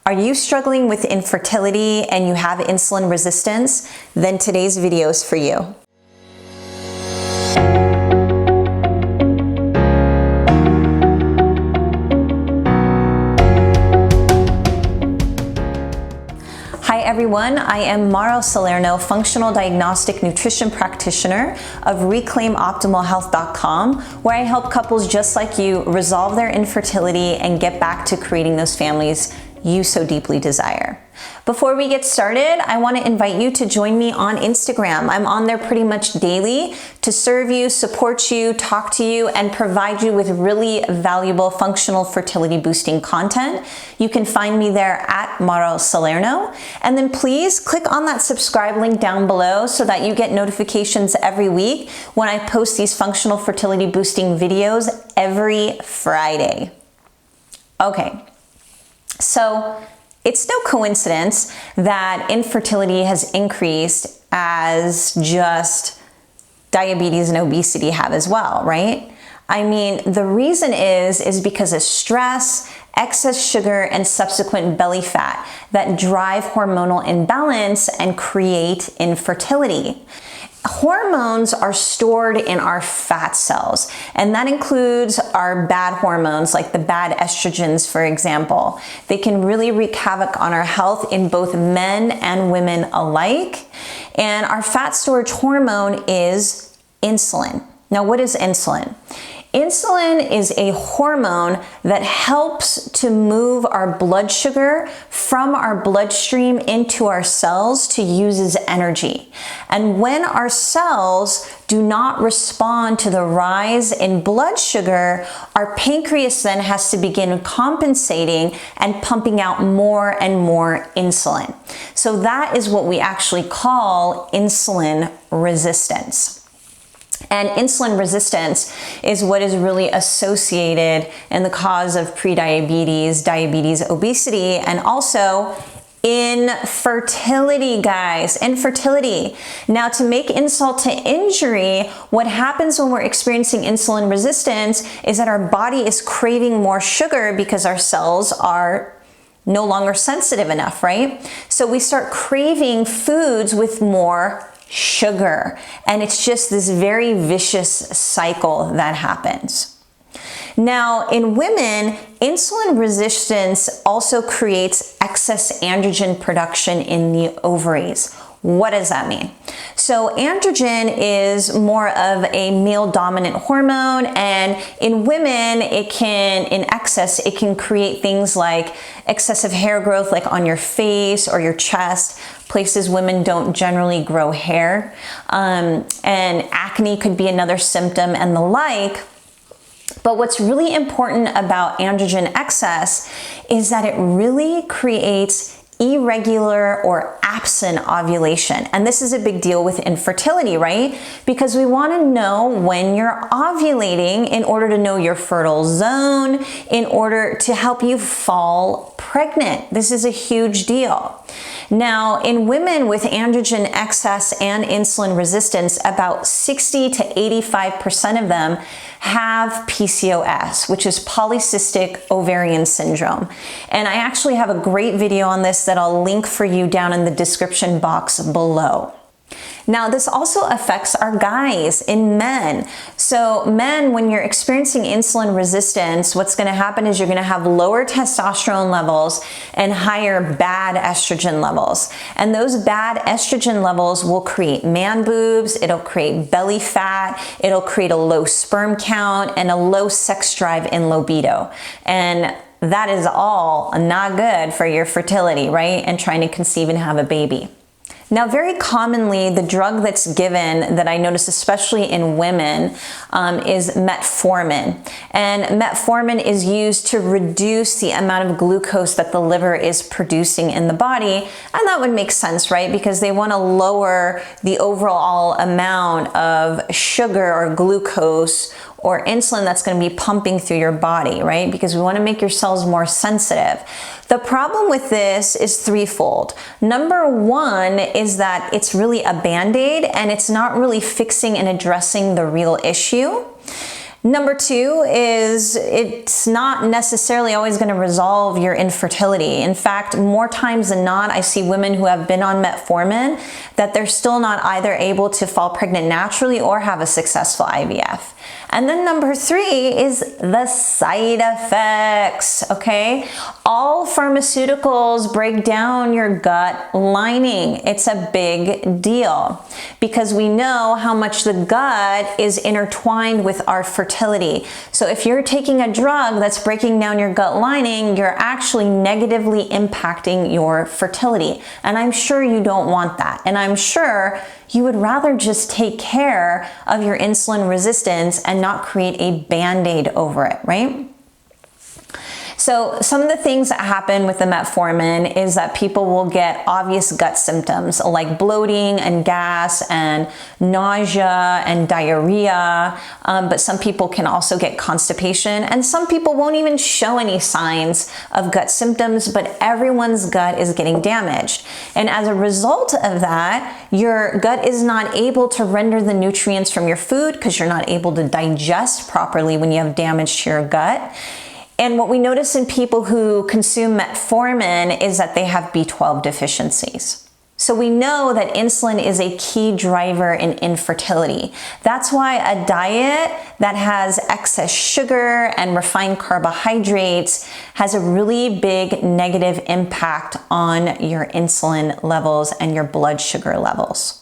Are you struggling with infertility and you have insulin resistance? Then today's video is for you. Hi everyone, I am Mara Salerno, functional diagnostic nutrition practitioner of ReclaimOptimalHealth.com, where I help couples just like you resolve their infertility and get back to creating those families you so deeply desire. Before we get started, I want to invite you to join me on Instagram. I'm on there pretty much daily to serve you, support you, talk to you, and provide you with really valuable functional fertility boosting content. You can find me there at Mara Salerno. And then please click on that subscribe link down below so that you get notifications every week when I post these functional fertility boosting videos every Friday. Okay. So it's no coincidence that infertility has increased as just diabetes and obesity have as well, right? I mean, the reason is because of stress, excess sugar, and subsequent belly fat that drive hormonal imbalance and create infertility. Hormones are stored in our fat cells, and that includes our bad hormones, like the bad estrogens, for example. They can really wreak havoc on our health in both men and women alike. And our fat storage hormone is insulin. Now, what is insulin? Insulin is a hormone that helps to move our blood sugar from our bloodstream into our cells to use as energy. And when our cells do not respond to the rise in blood sugar, our pancreas then has to begin compensating and pumping out more and more insulin. So that is what we actually call insulin resistance. And insulin resistance is what is really associated in the cause of prediabetes, diabetes, obesity, and also infertility, guys, infertility. Now, to make insult to injury, what happens when we're experiencing insulin resistance is that our body is craving more sugar because our cells are no longer sensitive enough, right? So we start craving foods with more sugar, and it's just this very vicious cycle that happens. Now, in women, insulin resistance also creates excess androgen production in the ovaries. What does that mean? So androgen is more of a male dominant hormone, and in women, in excess, it can create things like excessive hair growth, like on your face or your chest, places women don't generally grow hair. And acne could be another symptom and the like. But what's really important about androgen excess is that it really creates irregular or absent ovulation. And this is a big deal with infertility, right? Because we want to know when you're ovulating in order to know your fertile zone, in order to help you fall pregnant. This is a huge deal. Now, in women with androgen excess and insulin resistance, about 60 to 85% of them have PCOS, which is polycystic ovarian syndrome. And I actually have a great video on this that I'll link for you down in the description box below. Now, this also affects our guys in men. So men, when you're experiencing insulin resistance, what's going to happen is you're going to have lower testosterone levels and higher bad estrogen levels. And those bad estrogen levels will create man boobs, it'll create belly fat, it'll create a low sperm count and a low sex drive and libido. And that is all not good for your fertility, right? And trying to conceive and have a baby. Now, very commonly, the drug that's given that I notice, especially in women, is metformin. And metformin is used to reduce the amount of glucose that the liver is producing in the body. And that would make sense, right? Because they want to lower the overall amount of sugar or glucose or insulin that's going to be pumping through your body, right? Because we want to make your cells more sensitive. The problem with this is threefold. Number one is that it's really a Band-Aid and it's not really fixing and addressing the real issue. Number 2 is it's not necessarily always going to resolve your infertility. In fact, more times than not, I see women who have been on metformin that they're still not either able to fall pregnant naturally or have a successful IVF. And then number 3 is the side effects, okay? All pharmaceuticals break down your gut lining. It's a big deal because we know how much the gut is intertwined with our fertility. So if you're taking a drug that's breaking down your gut lining, you're actually negatively impacting your fertility. And I'm sure you don't want that. And I'm sure you would rather just take care of your insulin resistance and not create a band-aid over it, right? So some of the things that happen with the metformin is that people will get obvious gut symptoms like bloating and gas and nausea and diarrhea, but some people can also get constipation, and some people won't even show any signs of gut symptoms, but everyone's gut is getting damaged. And as a result of that, your gut is not able to render the nutrients from your food because you're not able to digest properly when you have damage to your gut. And what we notice in people who consume metformin is that they have B12 deficiencies. So we know that insulin is a key driver in infertility. That's why a diet that has excess sugar and refined carbohydrates has a really big negative impact on your insulin levels and your blood sugar levels.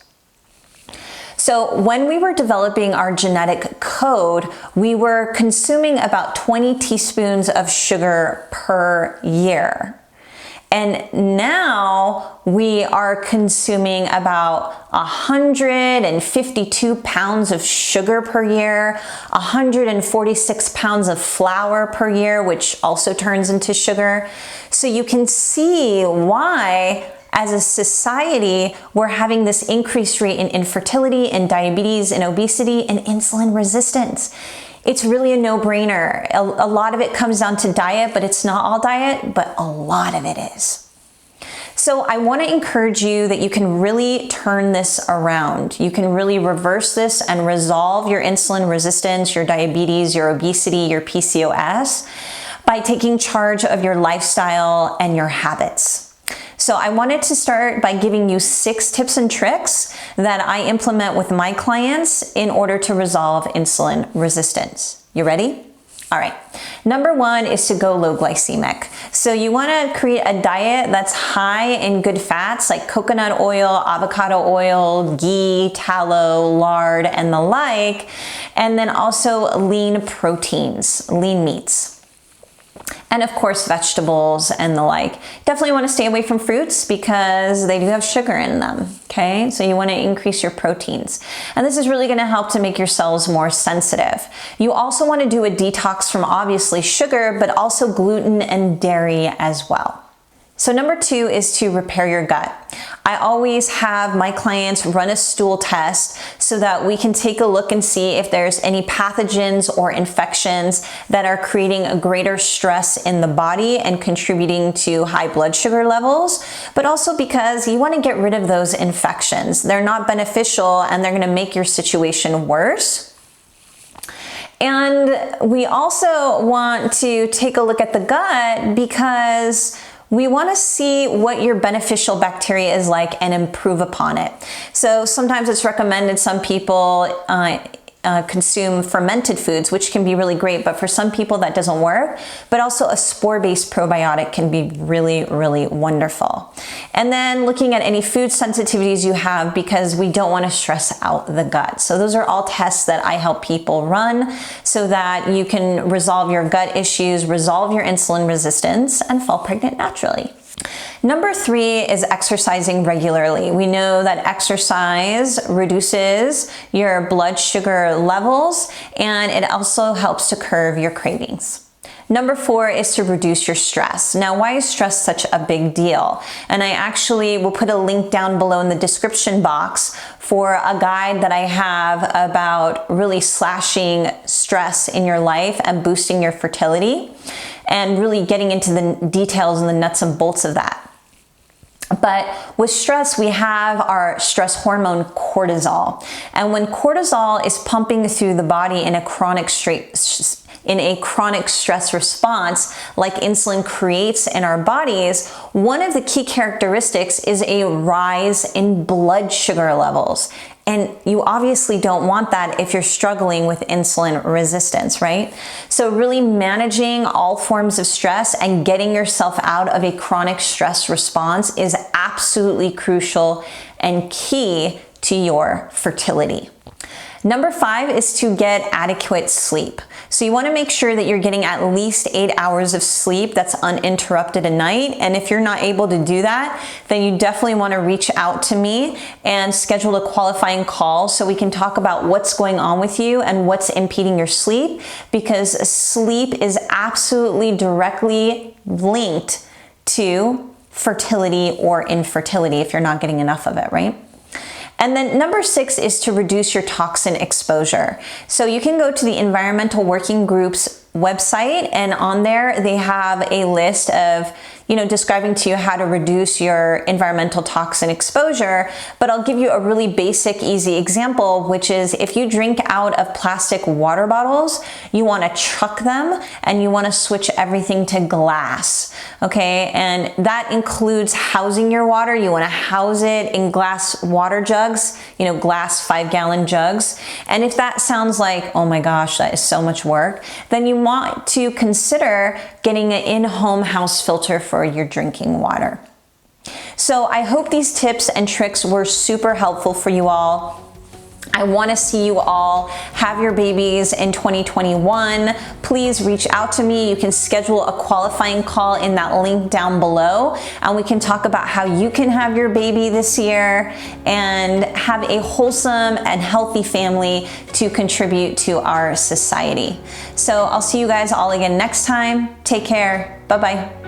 So when we were developing our genetic code, we were consuming about 20 teaspoons of sugar per year. And now we are consuming about 152 pounds of sugar per year, 146 pounds of flour per year, which also turns into sugar. So you can see why as a society, we're having this increased rate in infertility and diabetes and obesity and insulin resistance. It's really a no-brainer. A lot of it comes down to diet, but it's not all diet, but a lot of it is. So I want to encourage you that you can really turn this around. You can really reverse this and resolve your insulin resistance, your diabetes, your obesity, your PCOS by taking charge of your lifestyle and your habits. So I wanted to start by giving you 6 tips and tricks that I implement with my clients in order to resolve insulin resistance. You ready? All right. Number 1 is to go low glycemic. So you want to create a diet that's high in good fats like coconut oil, avocado oil, ghee, tallow, lard, and the like, and then also lean proteins, lean meats. And of course, vegetables and the like. Definitely want to stay away from fruits because they do have sugar in them, okay? So you want to increase your proteins. And this is really going to help to make your cells more sensitive. You also want to do a detox from obviously sugar, but also gluten and dairy as well. So number 2 is to repair your gut. I always have my clients run a stool test so that we can take a look and see if there's any pathogens or infections that are creating a greater stress in the body and contributing to high blood sugar levels, but also because you want to get rid of those infections. They're not beneficial and they're going to make your situation worse. And we also want to take a look at the gut because we want to see what your beneficial bacteria is like and improve upon it. So sometimes it's recommended some people consume fermented foods, which can be really great, but for some people that doesn't work. But also a spore-based probiotic can be really, really wonderful. And then looking at any food sensitivities you have because we don't want to stress out the gut. So those are all tests that I help people run so that you can resolve your gut issues, resolve your insulin resistance, and fall pregnant naturally. Number 3 is exercising regularly. We know that exercise reduces your blood sugar levels and it also helps to curb your cravings. Number 4 is to reduce your stress. Now, why is stress such a big deal? And I actually will put a link down below in the description box for a guide that I have about really slashing stress in your life and boosting your fertility and really getting into the details and the nuts and bolts of that. But with stress, we have our stress hormone cortisol. And when cortisol is pumping through the body in a chronic stress response, like insulin creates in our bodies, one of the key characteristics is a rise in blood sugar levels. And you obviously don't want that if you're struggling with insulin resistance, right? So really managing all forms of stress and getting yourself out of a chronic stress response is absolutely crucial and key to your fertility. Number 5 is to get adequate sleep. So you want to make sure that you're getting at least 8 hours of sleep that's uninterrupted a night. And if you're not able to do that, then you definitely want to reach out to me and schedule a qualifying call so we can talk about what's going on with you and what's impeding your sleep, because sleep is absolutely directly linked to fertility or infertility if you're not getting enough of it, right? And then number 6 is to reduce your toxin exposure. So you can go to the Environmental Working Group's website, and on there they have a list of, describing to you how to reduce your environmental toxin exposure. But I'll give you a really basic, easy example, which is if you drink out of plastic water bottles, you want to chuck them and you want to switch everything to glass. Okay, and that includes housing your water. You want to house it in glass water jugs, glass 5-gallon jugs. And if that sounds like, oh my gosh, that is so much work, then you want to consider getting an in-home house filter for your drinking water. So I hope these tips and tricks were super helpful for you all. I want to see you all have your babies in 2021. Please reach out to me. You can schedule a qualifying call in that link down below, and we can talk about how you can have your baby this year and have a wholesome and healthy family to contribute to our society. So I'll see you guys all again next time. Take care. Bye-bye.